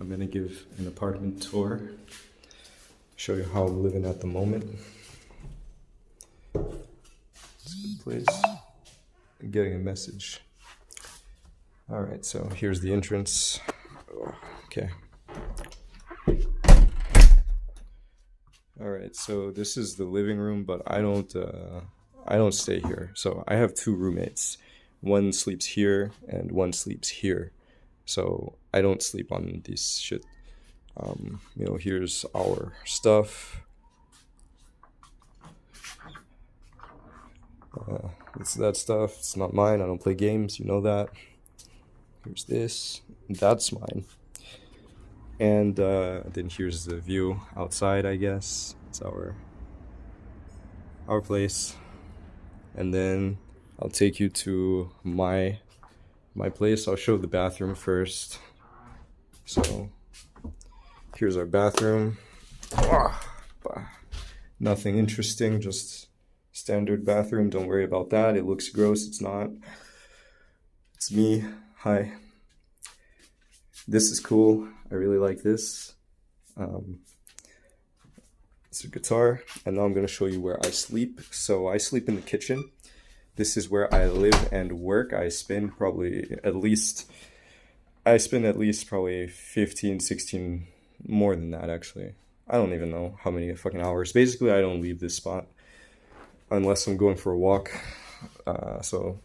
I'm gonna give an apartment tour, show you how I'm living at the moment. It's a good place. I'm getting a message. All right, so here's the entrance. Oh, okay. All right, so this is the living room, but I don't stay here. So I have two roommates. One sleeps here and one sleeps here. So I don't sleep on this shit. Here's our stuff. It's that stuff. It's not mine. I don't play games. You know that. Here's this. That's mine. And then here's the view outside, I guess. It's our place. And then I'll take you to my place. I'll show the bathroom first. So here's our bathroom. Nothing interesting, just standard bathroom. Don't worry about that. It looks gross. It's not. It's me. Hi. This is cool. I really like this. It's a guitar. And now I'm going to show you where I sleep. So I sleep in the kitchen. This is where I live and work. I spend at least probably 15, 16, more than that actually. I don't even know how many fucking hours. Basically, I don't leave this spot unless I'm going for a walk. So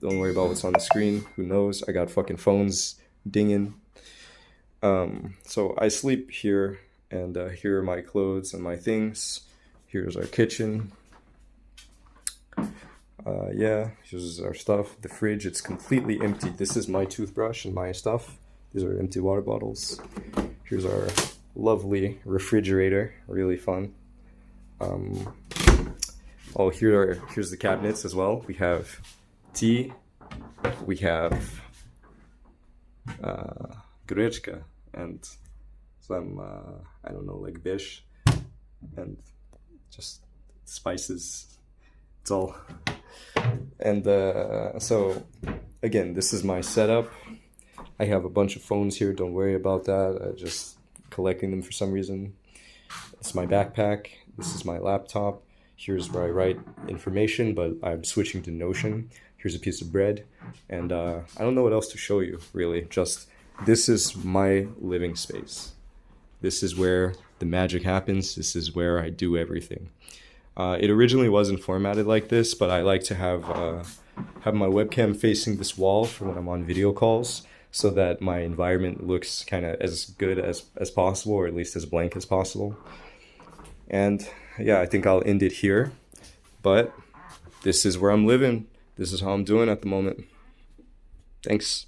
don't worry about what's on the screen. Who knows? I got fucking phones dinging. So I sleep here, and here are my clothes and my things. Here's our kitchen. Here's our stuff. The fridge, it's completely empty. This is my toothbrush and my stuff. These are empty water bottles. Here's our lovely refrigerator, really fun. Here's the cabinets as well. We have tea, we have grechka, and some, I don't know, like dish, and just spices. It's all. And so again, this is my setup. I have a bunch of phones here. Don't worry about that. I just collecting them for some reason. It's my backpack. This is my laptop. Here's where I write information, but I'm switching to Notion. Here's a piece of bread. And I don't know what else to show you, really. Just this is my living space. This is where the magic happens. This is where I do everything. It originally wasn't formatted like this, but I like to have my webcam facing this wall for when I'm on video calls, so that my environment looks kind of as good as possible, or at least as blank as possible. And yeah, I think I'll end it here. But this is where I'm living. This is how I'm doing at the moment. Thanks.